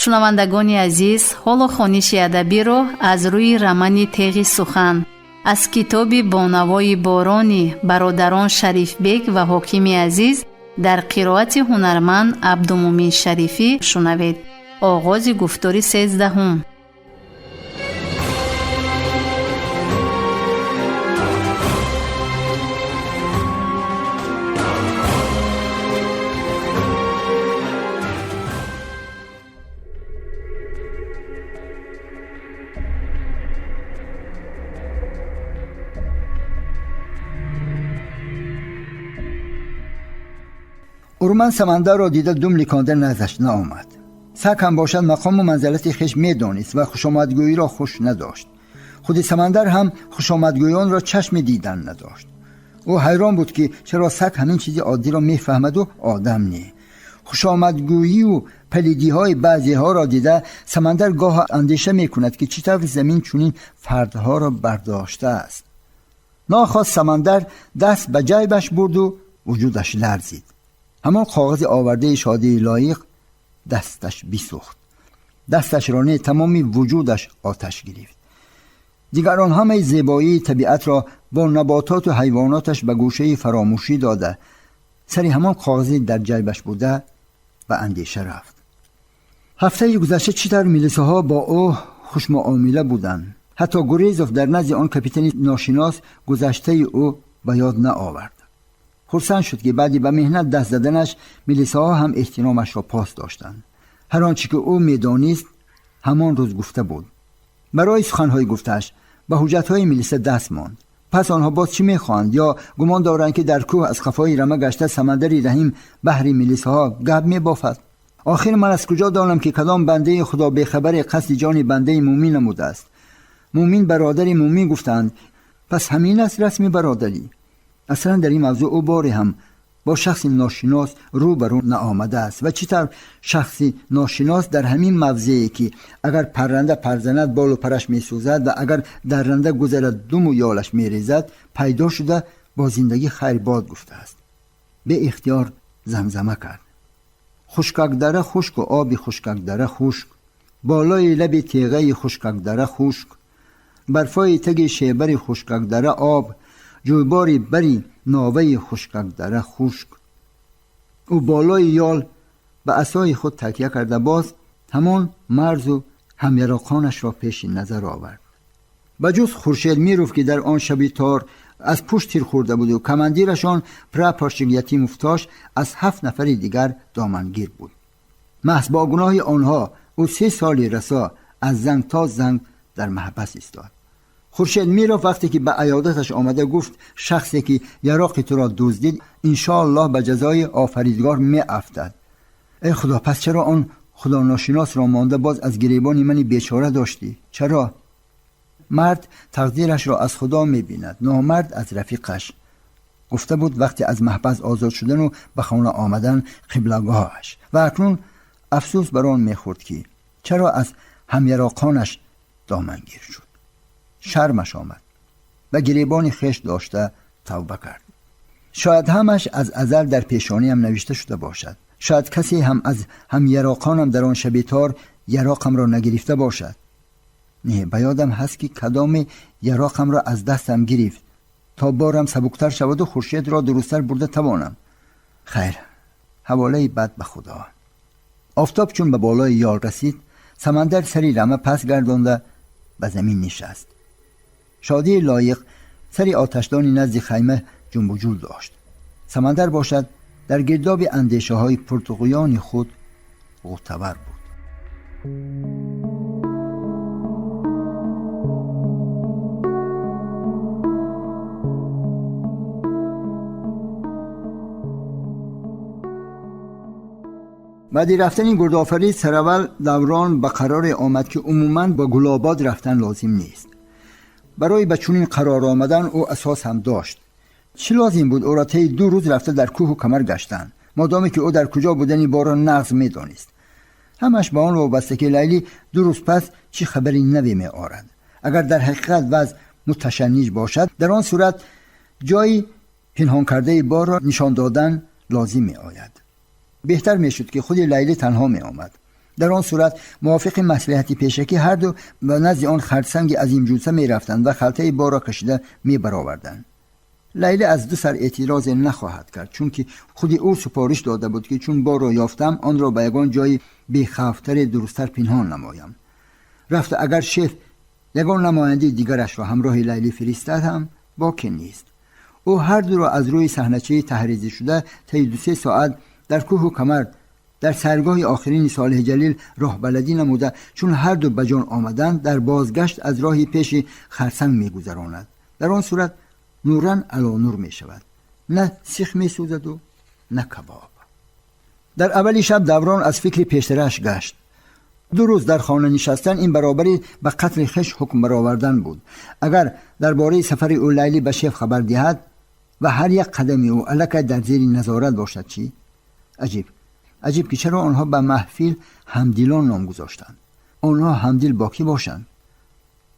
шунавандагони азиз, ҳоло хониши адабиро аз рӯи рамани теғи сухан аз китоби бонавои борони бародарон Шарифбек ва ҳокими азиз дар қироати ҳунарманд Абдумумин Шарифӣ шунавед. оғози гуфтори 13. ارومند سمندر را دیده دم لیکانده نزدش نآمد. سگ هم باشد مقام و منزلت خویش میدانست و خوشامدگویی را خوش نداشت. خود سمندر هم خوشامدگویان را چشم دیدن نداشت. او حیران بود که چرا سگ همین چیزی عادی را میفهمد و آدم نه. خوشامدگویی و پلیدی های بعضی ها را دیده سمندر گاه اندیشه میکند که چطور زمین چنین فردها را برداشته است. ناخواست سمندر دست به جیبش برد و وجودش لرزید. همان کاغذ آورده شادی لایق دستش بیسوخت. دستش را نه، تمامی وجودش آتش گرفت. دیگران همه زیبایی طبیعت را با نباتات و حیواناتش به گوشه فراموشی داده سری همان کاغذی در جیبش بوده و اندیشه رفت. هفته گذشته چطور ملیسه ها با او خوش معامله بودند. حتی گریزوف در نزد آن کاپیتان ناشناس گذشته او به یاد نآورد. خرسند شد که بعدی به مهنت دست زدنش ملیسه ها هم احترامش را پاس داشتند. هر آنچه که او میدانست همان روز گفته بود. برای سخنهای گفتش به حجتهای ملیسه دست ماند. پس آنها باز چی میخواند؟ یا گمان دارند که در کوه از خفای رمه گشته سمندری رحیم بحری ملیسه ها گپ میبافد؟ آخر من از کجا دانم که کدام بنده خدا به خبر قصد جان بنده مومن نموده است؟ مومن برادر مومن گفتند، پس همین است رسمی برادری. اصلا در این موضوع او باری هم با شخص ناشناس روبرو نآمده است و چطور شخصی ناشناس در همین موضعی که اگر پرنده پرزند بال و پرش می سوزد و اگر درنده گذرد دم و یالش می ریزد پیدا شده با زندگی خیر باد گفته است. به اختیار زمزمه کرد. خشکک دره خشک و آبی خشکک دره خشک، بالای لب تیغه خشکک دره خشک، برفای تگ شیبر خشکک دره آب، جویباری بری ناوه خشکک دره خشک. او بالای یال به عصای خود تکیه کرده باز همان مرز و همیراقانش را پیش نظر آورد. بجز خورشید میروف که در آن شبی تار از پشت تیر خورده بود و کماندیرشان پر پاشگ یتیم افتاش از 7 نفر دیگر دامنگیر بود. محض با گناه آنها او 3 سالی رسا از زنگ تا زنگ در محبس ایستاد. خورشید میروف وقتی که به عیادتش آمده گفت شخصی که یراق تو را دزدید انشاءالله به جزای آفریدگار می افتد. ای خدا، پس چرا آن خدا ناشناس را مانده باز از گریبان من بیچاره داشتی؟ چرا؟ مرد تقدیرش را از خدا می بیند، نامرد از رفیقش. گفته بود وقتی از محبس آزاد شدن و به خانه آمدن قبلگاهش و اکنون افسوس بر آن می خورد که چرا از همیراقانش دامنگیر شد. شرمش آمد و گریبان خشت داشته توبه کرد. شاید همش از ازل در پیشانی هم نوشته شده باشد. شاید کسی هم از همیراقانم در آن شبیتار یراقم را نگرفته باشد. نه، به یادم هست که کدام یراقم را از دستم گرفت تا بارم سبکتر شود و خورشید را درستر برده توانم. خیر، حواله بد به خدا. آفتاب چون به بالای یال رسید سمندر سری رمه پس گردانده به زمین نشست. شادی لایق سری آتشدانی نزد خیمه جنب و جول داشت. سمندر باشد در گرداب اندیشه های پرتقیان خود غوطه‌ور بود. بعدی رفتن این گردآفرید سرول دوران به قرار آمد که عموماً با گلاباد رفتن لازم نیست. برای به چنین قرار آمدن او اساس هم داشت. چی لازم بود او را طی 2 روز رفته در کوه و کمر گشتن، مادامی که او در کجا بودنی بارا نغز می دانست. همش با آن وابسته که لیلی 2 روز پس چی خبری نوی می آرد. اگر در حقیقت وضع متشنج باشد در آن صورت جایی پنهان کرده بار را نشان دادن لازم می آید. بهتر می شد که خود لیلی تنها می آمد. در آن صورت موافق مصلحت پیشکی هر دو به نزد آن خرسنگ عظیم جوسه می رفتند و خلطه بار را کشیده می برآوردند. لیلی از دو سر اعتراض نخواهد کرد، چون که خود او سفارش داده بود که چون بار را یافتم آن را به یگان جای بی‌خوف‌تر درستتر پنهان نمایم. رفت اگر شیخ یگان نماینده دیگرش را همراه لیلی فرستاد هم باکی نیست. او هر دو را از روی صحنه‌چه تحریزی شده طی 2-3 ساعت در کوه و کمر در سرگاه آخرین صالح جلیل راه بلدی نموده، چون هر دو به جان آمدند در بازگشت از راهی پیش خرسنگ می‌گذراند. در آن صورت نورن علی نور می شود، نه سیخ می سوزد و نه کباب. در اولی شب دوران از فکر پیشترش گشت. 2 روز در خانه نشستن این برابری به قتل خویش حکم برآوردن بود. اگر درباره سفر او لیلی به شیخ خبر دهد و هر یک قدمی او الکی در زیر نظارت باشد چی؟ عجیب که چرا آنها به محفل همدلان نام گذاشتند. آنها همدل باقی باشند،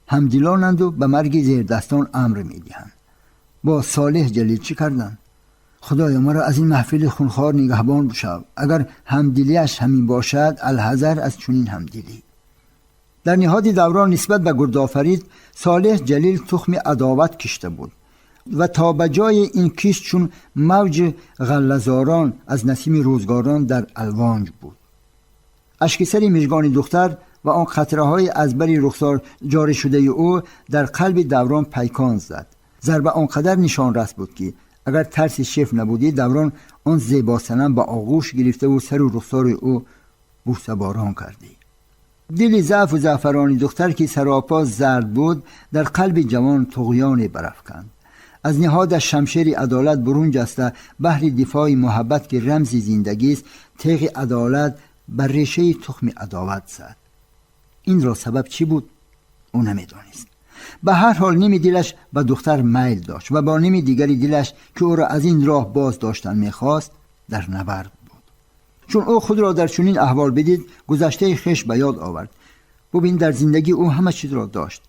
همدلانند و به مرگ زیر دستان امر می دهند. با صالح جلیل چی کردن؟ خدایا مرا از این محفل خونخوار نگهبان بشو. اگر همدلیش همین باشد الحذر از چنین همدلی. در نهاد دوران نسبت به گردآفرید صالح جلیل تخم عداوت کشته بود و تا به جای این کیست چون موج غله‌زاران از نسیم روزگاران در الوانج بود. اشک سری مژگان دختر و آن قطره‌های از بر رخسار جاری شده او در قلب دوران پیکان زد. ضربه آنقدر نشان رس بود که اگر ترس شیف نبودی دوران آن زیبا صنم با آغوش گرفته و سر و رخسار او بوسه باران کردی. دل ضعف و زعفرانی دختر که سراپا زرد بود در قلب جوان طغیان برافکند. از نهاد شمشیر عدالت برون جسته بهر دفاع محبت که رمز زندگی است تیغ عدالت بر ریشه تخم عداوت زد. این را سبب چی بود؟ او نمیدانست. به هر حال نیمی دلش به دختر میل داشت و با نیمی دیگری دلش که او را از این راه باز داشتن میخواست در نبرد بود. چون او خود را در چنین احوال بدید گذشته خویش به یاد آورد. ببین در زندگی او همه چیز را داشت.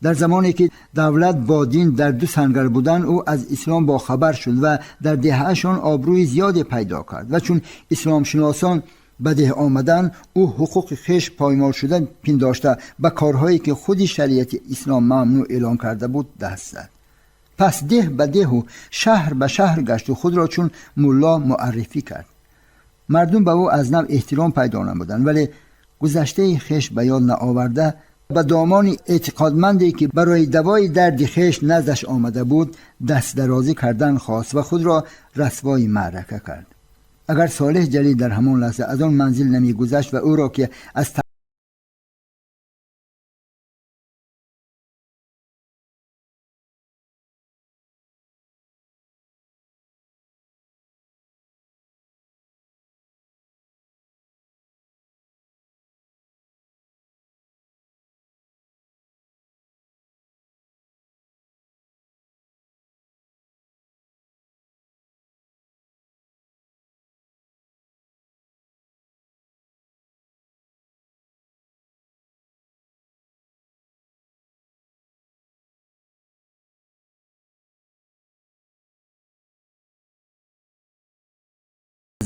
در زمانی که دولت با دین در 2 سنگر بودن او از اسلام با خبر شد و در دههشان آبروی زیادی پیدا کرد و چون اسلام شناسان به ده آمدن او حقوق خویش پایمال شده پنداشته به کارهایی که خودی شریعت اسلام ممنوع اعلان کرده بود دست زد. پس ده به ده و شهر به شهر گشت و خود را چون ملا معرفی کرد. مردم به او از نو احترام پیدا نمودند، ولی گذشته خویش به یاد نآورده به دامان اعتقادمندی که برای دوای درد خویش نزدش آمده بود دست درازی کردن خواست و خود را رسوای معرکه کرد. اگر صالح جلیل در همان لحظه از آن منزل نمی گذشت و او را که از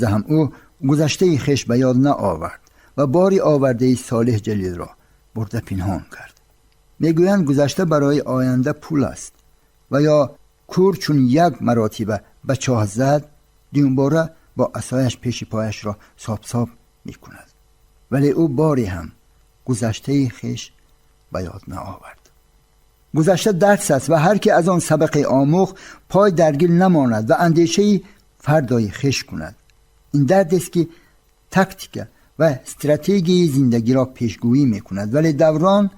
هم او گذشته خویش به یاد نآورد و باری آورده صالح جلیل را برده پنهان کرد. میگویند گذشته برای آینده پول است و یا کور چون یک مراتبه به چاه زد دیونباره با عصایش پیش پایش را ساب میکند، ولی او باری هم گذشته خویش به یاد نآورد. گذشته درس است و هر که از آن سبق آموخت پای در گل نماند و اندیشه فردای خویش کند. این درد است که تاکتیک و استراتژی زندگی را پیشگویی میکند، ولی دوران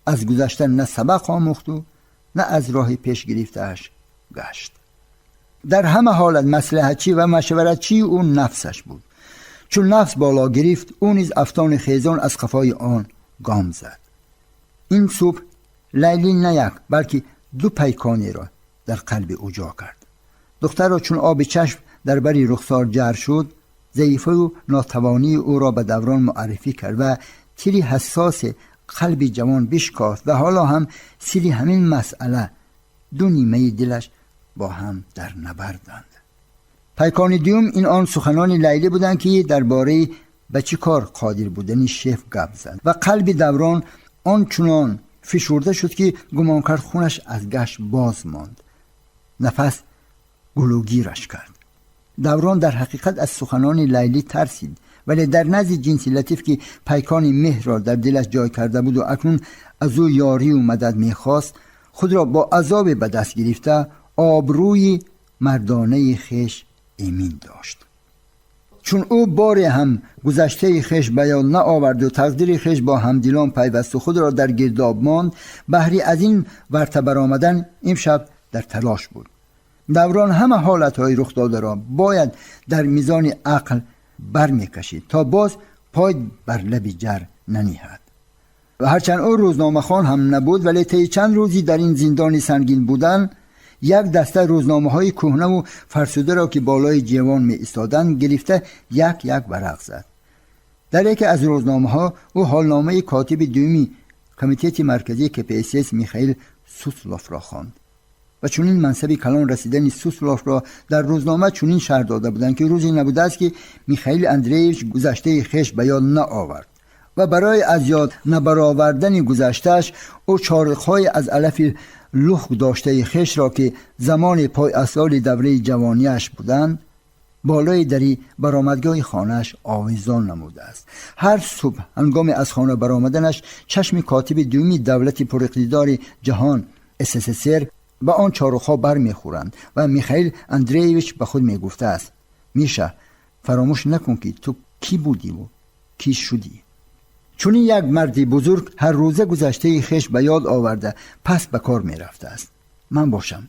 از گذشته نه سبق آموخت و نه از راه پیش گرفته‌اش گشت. در همه حالت مصلحتچی و مشورتچی او نفسش بود. چون نفس بالا گرفت او نیز افتان خیزان از قفای آن گام زد. این صبح لیلی نه یک بلکه 2 پیکانی را در قلب او جا کرد. دختر را چون آب چشم در بری رخسار جر شد ضعیفی و ناتوانی او را به دوران معرفی کرد و تیری حساس قلب جوان بشکافت و حالا هم سری همین مسئله 2 نیمه دلش با هم در نبردند. پیکان دیوم این آن سخنان لیلی بودند که درباره به چی کار قادر بودنی شیف گپ زد و قلب دوران آنچنان فشرده شد که گمان کرد خونش از گشت باز ماند. نفس گلوگیرش کرد. دوران در حقیقت از سخنان لیلی ترسید، ولی در نزد جنس لطیف که پیکان مهر را در دلش جای کرده بود و اکنون از او یاری و مدد میخواست، خود را با عذاب به دست گرفته آبروی مردانه خویش ایمن داشت. چون او بار هم گذشته خویش بیان نآورد و تقدیر خویش با همدلان پیوست و خود را در گرداب ماند، بهری از این ورطه برآمدن امشب در تلاش بود. دوران همه حالتهای رخ داده را باید در میزان عقل برمیکشید تا باز پای بر لب جر ننهد. و هرچند او روزنامه خوان هم نبود، ولی طی چند روزی در این زندان سنگین بودن، یک دسته روزنامه های کهنه و فرسوده را که بالای جوان می ایستادند گرفته یک ورق زد. در یکی از روزنامه ها او حالنامه کاتب دومی کمیته مرکزی KPSS میخائیل سوسلوف را خواند و چون این منصب کلان رسیدن سوسلوف را در روزنامه چنین شرح داده بودند که روزی نبوده است که میخائیل اندریویچ گذشته خویش به یاد نآورد و برای از یاد نبرآوردن گذشتهش او چارق‌های از علف لخ داشته خویش را که زمان پای اصال دوره جوانیش بودند بالای دری برآمدگاه خانهش آویزان نموده است. هر صبح هنگام از خانه برآمدنش چشم کاتب دومی دولت پراقتدار جهان SSSR به آن چارق‌ها بر میخورند و میخائیل اندریویچ به خود میگفته است: میشه فراموش نکن که تو کی بودی و کی شدی. چون این یک مردی بزرگ هر روزه گذشته خویش به یاد آورده پس به کار می رفته است. من باشم.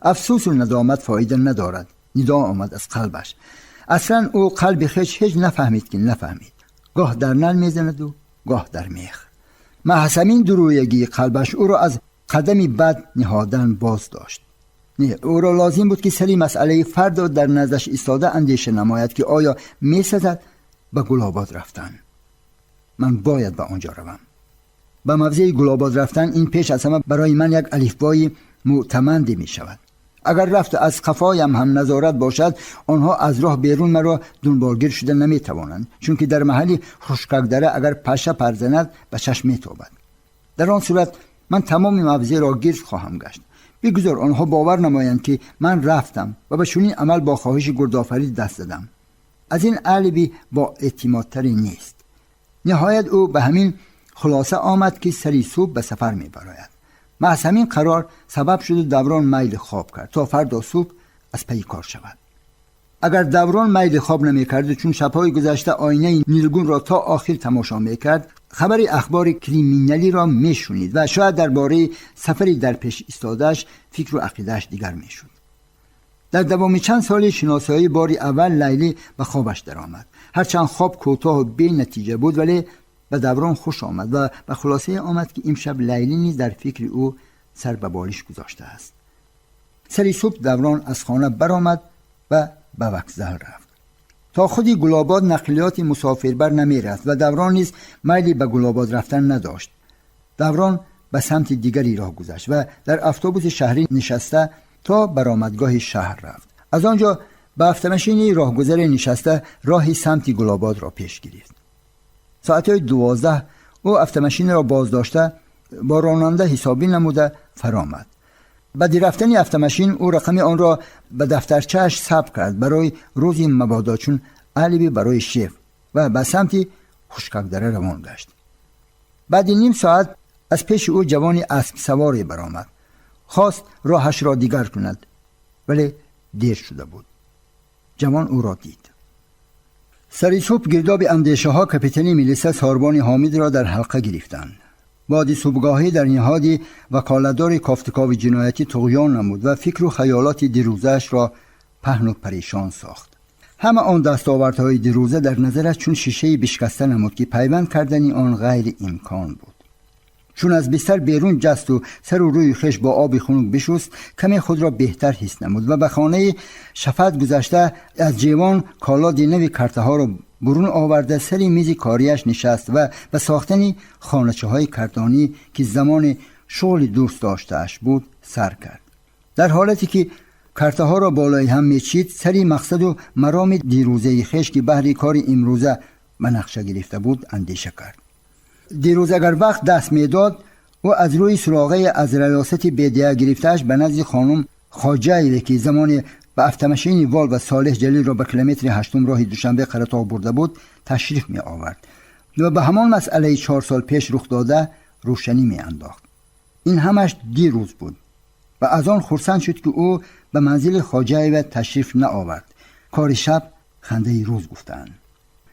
افسوس و ندامت فایده ندارد. ندا آمد از قلبش. اصلا او قلب خویش هیچ نفهمید که نفهمید. گاه در نل می زند و گاه در میخ. محسمین درویگی قلبش او را از قدمی بد نهادن باز داشت. نه، او را لازم بود که سری مسئله فرد در نزدش ایستاده اندیشه نماید که آیا می سزد به گلاباد رفتن. من باید به آنجا روم. به موضع گلاباد رفتن این پیش از همه برای من یک الفبای معتمد می شود. اگر رفت از قفایم هم نظارت باشد، آنها از راه بیرون مرا دنبالگیر شده نمی توانند، چون که در محلی خشکک دره اگر پشه پرزند به چشم می تابد. در آن صورت من تمام موضع را گرد خواهم گشت. بگذار آنها باور نمایند که من رفتم و به چنین عمل با خواهش گردآفرید دست دادم. از این علبی با اعتمادتری نیست. نهایت او به همین خلاصه آمد که سری صبح به سفر می براید. محض همین قرار سبب شد دوران میل خواب کرد تا فردا صبح از پی کار شود. اگر دوران میل خواب نمی کرد چون شبهای گذشته آینه نیلگون را تا آخر تماشا می کرد، خبر اخبار کریمینالی را می شنید و شاید درباره سفری در پیش ایستاده‌اش فکر و عقیده‌اش دیگر می شد. در دوام چند سال شناسایی باری اول لیلی به خوابش درآمد. هرچند خواب کوتاه و بی نتیجه بود، ولی به دوران خوش آمد و به خلاصه آمد که امشب لیلی نیز در فکر او سر به بالش گذاشته است. سری صبح دوران از خانه برآمد و به وکزل رفت. تا خودی گلاباد نقلیات مسافربر نمی رفت و دوران نیز میلی به گلاباد رفتن نداشت. دوران به سمت دیگری راه گذشت و در اتوبوس شهری نشسته تا برآمدگاه شهر رفت. از آنجا به افتماشین راهگذر نشسته راهی سمت گلاباد را پیش گرفت. ساعت 12 او افتماشین را باز داشته با راننده حسابی نموده فرامد. بعد رفتن افتماشین او رقم آن را به دفترچه‌اش ثبت کرد برای روزی مبادا، چون علبی برای شیف، و به سمت خشکک دره روان گشت. بعد نیم ساعت از پیش او جوانی اسب سواری برآمد. خواست راهش را دیگر کند، ولی دیر شده بود. جوان او را دید. سری صبح گرداب اندیشه ها کاپیتان میلیسا ساربان حامد را در حلقه گرفتند. بعد صبحگاهی در نهاد وکالتدار کافتکاو جنایتی طغیان نمود و فکر و خیالات دیروزش را پهن و پریشان ساخت. همه آن دستاوردهای دیروزه در نظرش چون شیشه بشکسته نمود که پیوند کردن آن غیر امکان بود. چون از بستر بیرون جست و سر و روی خش با آب خنک بشست، کمی خود را بهتر حس نمود و به خانه شفت گذشته از جیوان کالاد نوی کرته ها را برون آورده سری میز کاریش نشست و به ساختن خانچه های کردانی که زمان شغل دوست داشتهش بود سر کرد. در حالتی که کرته ها را بالای هم میچید، سری مقصد و مرام دیروزه خش که بهر کار امروزه و نقشه گرفته بود اندیشه کرد. دیروز اگر وقت دست میداد او از روی سراغه از ریاست بیدیه گرفتهش به نزد خانم خواجه‌ای که زمان به افتمشین وال و صالح جلیل را به کیلومتر 8 راه دوشنبه قرطاق برده بود تشریف می آورد و به همان مسئله 4 سال پیش رخ داده روشنی می انداخت. این همش دیروز بود و از آن خرسند شد که او به منزل خواجه و تشریف نآورد. کار شب خنده روز گفتند.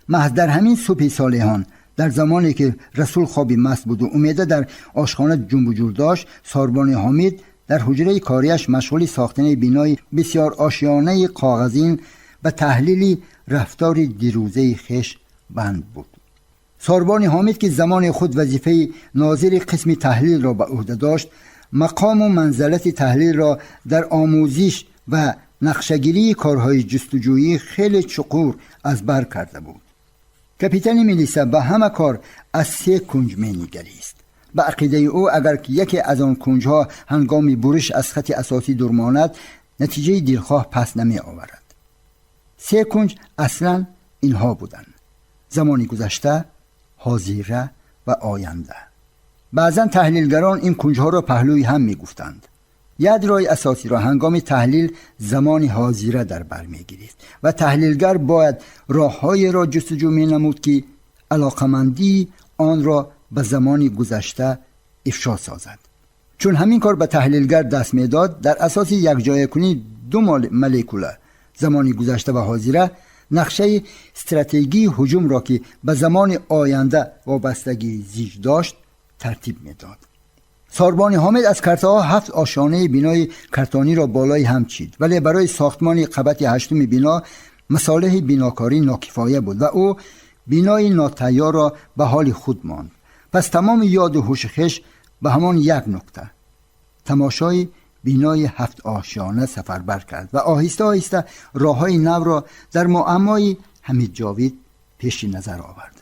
محض در همین صبح صالحان در زمانی که رسول خوابی مست بود و امیده در آشخانه جنب و جور داشت، ساربان حامد در حجره کاریش مشغول ساختن بینای بسیار آشیانه کاغذین و تحلیلی رفتار دیروزه خش بند بود. ساربان حامد که زمان خود وظیفه ناظر قسم تحلیل را به عهده داشت، مقام و منزلت تحلیل را در آموزش و نقشه‌گیری کارهای جستجویی خیلی چقور از بر کرده بود. کاپیتان میلیسا به همه کار از 3 کنج می‌نگریست. به عقیده او اگر که یکی از آن کنجها هنگامی برش از خط اساسی دور ماند، نتیجه دلخواه پس نمی آورد. 3 کنج اصلا اینها بودند: زمانی گذشته، حاضره و آینده. بعضا تحلیلگران این کنجها را پهلوی هم می گفتند. ید رای اساسی را هنگام تحلیل زمان حاضره در بر می گرفت و تحلیلگر باید راه‌های را جستجو می نمود که علاقمندی آن را به زمانی گذشته افشا سازد. چون همین کار به تحلیلگر دست می داد، در اساس یک جای کنی 2 مولکوله زمانی گذشته و حاضره نقشه استراتژی هجوم را که به زمان آینده وابستگی زیج داشت ترتیب می داد. ساربان حامد از کرتاها 7 آشیانه بینای کرتانی را بالای هم چید، ولی برای ساختمان قبط 8 بنا مصالح بیناکاری ناکفایه بود و او بینای ناتیار را به حال خود ماند. پس تمام یاد و هوش خش به همان یک نکته، تماشای بینای 7 آشیانه سفربر کرد و آهسته آهسته راههای نو را در معمای حمید جاوید پیش نظر آورد.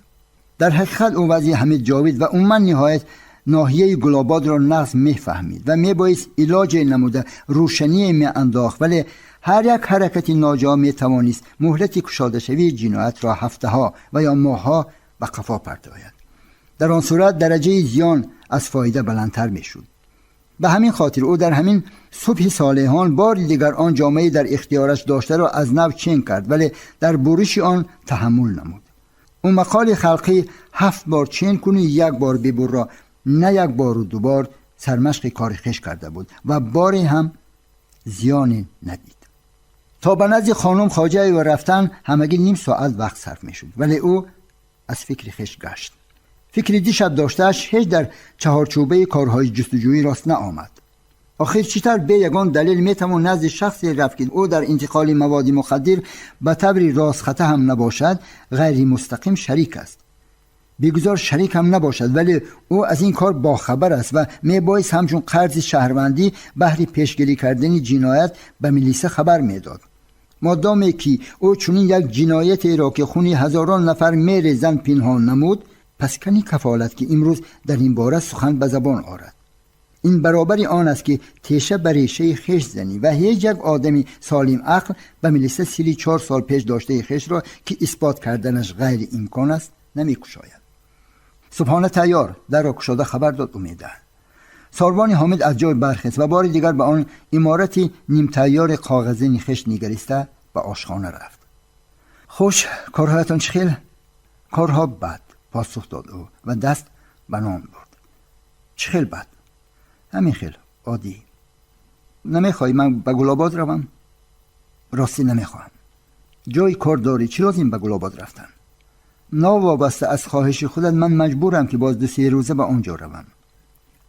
در حقیقت او وضع حمید جاوید و عموما نهایت ناحیه گلاباد را نقص میفهمید و میبایست علاج نموده روشنی می انداخت، ولی هر یک حرکت ناجا می توانست مهلت کشاده شوی جنایت را هفته‌ها و یا ماه‌ها به قفا پرتاید. در آن صورت درجه زیان از فایده بلندتر می شد. به همین خاطر او در همین صبح صالحان بار دیگر آن جامعه در اختیارش داشته را از نو چین کرد، ولی در برش آن تحمل نمود. اون مقال خلقی 7 بار چین کنی 1 بار ببر را، نه 1 بار و 2 بار سرمشق کار خش کرده بود و باری هم زیانی ندید. تا به نزد خانم خواجه و رفتن همگی نیم ساعت وقت صرف می شد، ولی او از فکر خش گشت. فکر دیشب داشتهش هیچ در چهارچوبه کارهای جستجویی راست نآمد. آخر چیتر به یگان دلیل میتوان نزد شخصی رفت که او در انتقال مواد مخدر به طور راست خطا هم نباشد، غیر مستقیم شریک است. بگذار شریک هم نباشد، ولی او از این کار باخبر است و میبایست همچون قرض شهروندی بهر پیشگیری کردن جنایت به میلیسه خبر میداد. مادامی که او چنین یک جنایت را که خونی هزاران نفر میریزن پنهان نمود، پس کنی کفالت که امروز در این باره سخن به زبان آرد. این برابر آن است که تیشه بر ریشه خش زنی و هیچ یک آدمی سالم عقل به میلیسه 34 سال پیش داشته خش را که اثبات کردنش غیر امکان است نمیکشاید. صبحانه تیار در را کشاده خبر داد امیده. ساربان حامد از جای برخاست و بار دیگر به آن عمارتی نیم تیار کاغذی خش نگریسته به آشخانه رفت. خوش، کارهایتان چخیل؟ کارها بد، پاسخ داد او و دست به نان برد. چخیل بد؟ همین خیل، عادی. نمیخوای من به گلاباد روم؟ راستی نمیخواهم. جای کار داری، چی لازم به گلاباد رفتن؟ ناوابسته از خواهش خودت من مجبورم که باز 2-3 روزه به آنجا روم.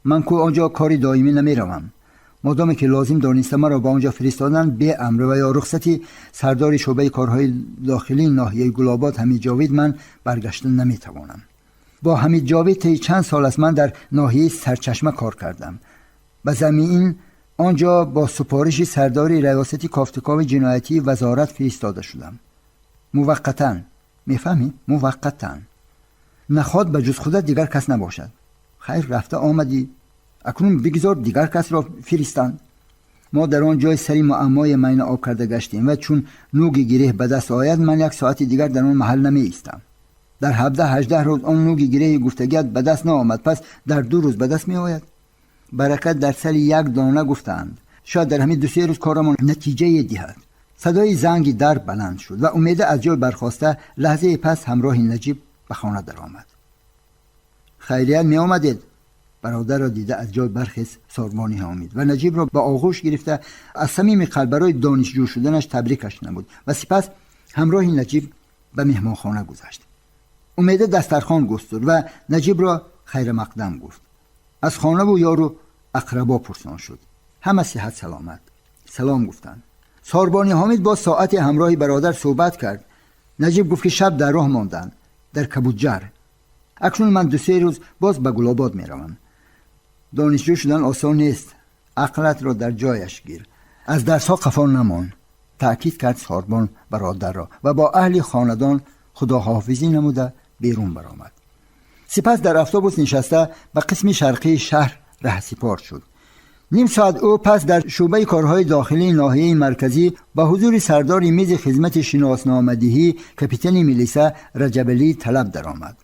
من کو آنجا کاری دائمی نمیروم. مادامی که لازم دانسته مرا به آنجا فرستادن به امر و یا رخصتی سردار شعبه کارهای داخلی ناحیه گلاباد حمید جاوید من برگشتن نمیتوانم. با حمید جاوید طی چند سال است من در ناحیه سرچشمه کار کردم. به زمین آنجا با سپارش سردار ریاستی کافتکاو جنایتی وزارت فرستاده شدم. موقتاً، میفهمی؟ موقتاً. نخواد به جز خودت دیگر کس نباشد. خیر، رفته آمدی، اکنون بگذار دیگر کس را فرستند. ما در آن جای سری معمای مین آب کرده گشتیم و چون نوگ گره به دست آید من 1 ساعت دیگر در آن محل نمی ایستم. در 17-18 روز آن نوع گره گفتگیت به دست نآمد، پس در 2 روز به دست می آید؟ برکت در سر یک دانه گفتند. شاید در همین 2-3 روز کارمان نتیجه دهد. صدای زنگ در بلند شد و امید از جای برخاسته لحظه پس همراه نجیب به خانه در آمد. خیریت می آمدید؟ برادر را دیده از جای برخاست ساربانی حامد و نجیب را به آغوش گرفته از صمیم قلب برای دانشجو شدنش تبریکش نمود و سپس همراه نجیب به مهمانخانه گذشت. امید دسترخوان گسترد و نجیب را خیر مقدم گفت. از خانه و یار و اقربا پرسان شد. همه صحت سلامت. سلام گفتند. ساربانی حامد با ساعت همراه برادر صحبت کرد. نجیب گفت که شب در راه ماندند، در کبودجر. اکنون من 2-3 روز باز به گلاباد می روم. دانشجو شدن آسان نیست. عقلت را در جایش گیر. از درس ها خفا نمان. تأکید کرد ساربان برادر را و با اهل خاندان خداحافظی نموده بیرون برآمد. سپس در اتوبوس نشسته به قسم شرقی شهر رهسپار شد. نیم ساعت او پس در شعبه کارهای داخلی ناحیه مرکزی با حضور سردار میز خدمت شناسنامه‌دهی کاپیتان میلیسا رجبلی طلب درآمد.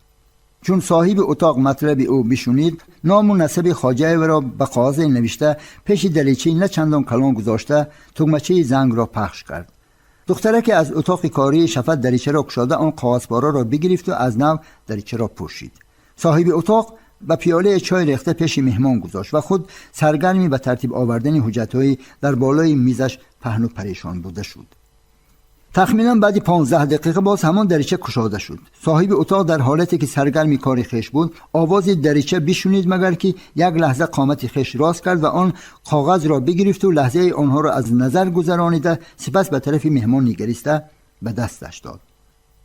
چون صاحب اتاق مطلب او بشنید، نام و نسب خواجه را به کاغذ نوشته پیش دریچه نه چندان کلان گذاشته تگمچه زنگ را پخش کرد. دختره که از اتاق کاری شفت دریچه را گشاده آن کاغذپاره را بگرفت و از نو دریچه را پوشید. صاحب اتاق با پیاله چای ریخته پیش مهمان گذاشت و خود سرگرمی به ترتیب آوردن حجت‌های در بالای میزش پهن و پریشان بوده شد. تخمینا بعد 15 دقیقه باز همان دریچه گشاده شد. صاحب اتاق در حالتی که سرگرم کار خویش بود آواز دریچه بشنید، مگر که یک لحظه قامت خویش راست کرد و آن کاغذ را بگرفت و لحظه آنها را از نظر گذرانیده سپس به طرف مهمان نگریسته به دستش داد.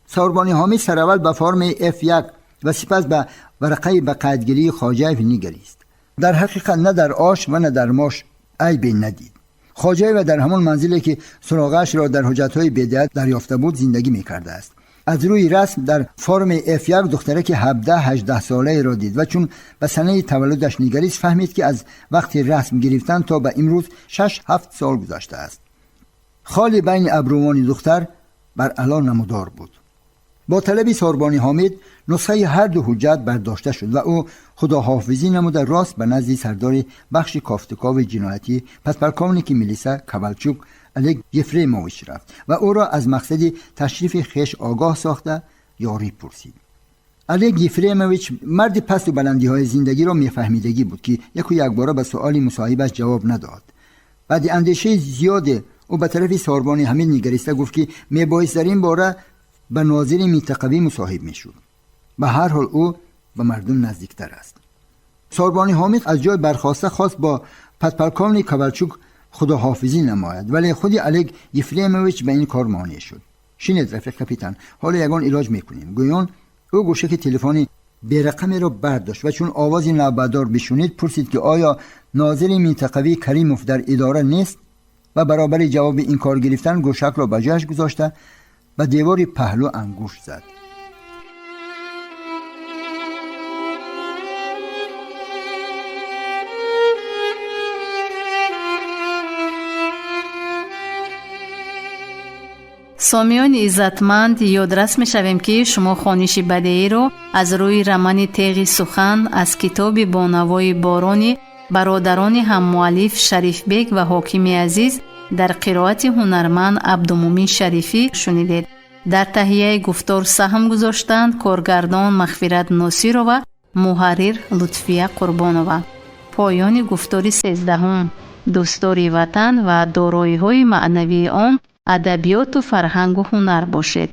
ساربانی حامد سراول به فرم F1 و سپس به ورقه به قدگیری خواجه نگریست. در حقیقت نه در آش و نه در ماش عیبی ندید. خواجه و در همان منزلی که سراغش را در حجت‌های بدعت دریافته بود زندگی می‌کرده است. از روی رسم در فرم F1 دختره که 17-18 ساله را دید و چون به سنه تولدش نگریست فهمید که از وقت رسم گرفتن تا به امروز 6-7 سال گذشته است. خالی بین ابروان دختر بر علا نمودار بود. با طلب ساربانی حامد نسخه هر 2 حجت برداشته شد و او خداحافظی نموده راست به نزد سردار بخش کافتکاو جنایتی پسپرکاونیکی میلیسا کاولچوک الگ یفریموویچ رفت و او را از مقصد تشریف خویش آگاه ساخته یاری پرسید. الگ یفریموویچ مرد پست و بلندی های زندگی را میفهمیدگی بود که یک باره به سؤال مصاحبش جواب نداد. بعد اندیشه زیاد او به طرف ساربانی حامد نگریسته گفت که میبایست در این باره به ناظر منطقوی مصاحب میشد. به هر حال او به مردم نزدیکتر است. ساربانی حامد از جای برخاسته خواست با پسپرکاونی کاولچوک خداحافظی نماید، ولی خودی الگ یفریموویچ به این کار مانع شد. شنید رفیق کاپیتان، حالا یگان علاج میکنیم. گویان او گوشه که تلفنی به رقمی را برداشت و چون آواز نوبدار بشنید پرسید که آیا ناظر منطقوی کریموف در اداره نیست و برابر جواب این کار گرفتن گوشک را به جاش گذاشته به دیواری پهلو انگشت زد. سامیان عزتمند، یادرس می شویم که شما خوانش بدیعی رو از روی رمان تیغ سخن از کتاب بانوای بارانی برادران هم مؤلف شریف بیگ و حاکم عزیز در قرائت هنرمند عبدالمومن شریفی شنیدید. در تهیه گفتار سهم گذاشتند کارگردان مغفرت ناصر و محرر لطفیه قربانова. پایان گفتار 13 دوستداری وطن و دارایی‌های معنوی آن ادبیات و فرهنگ و هنر باشد.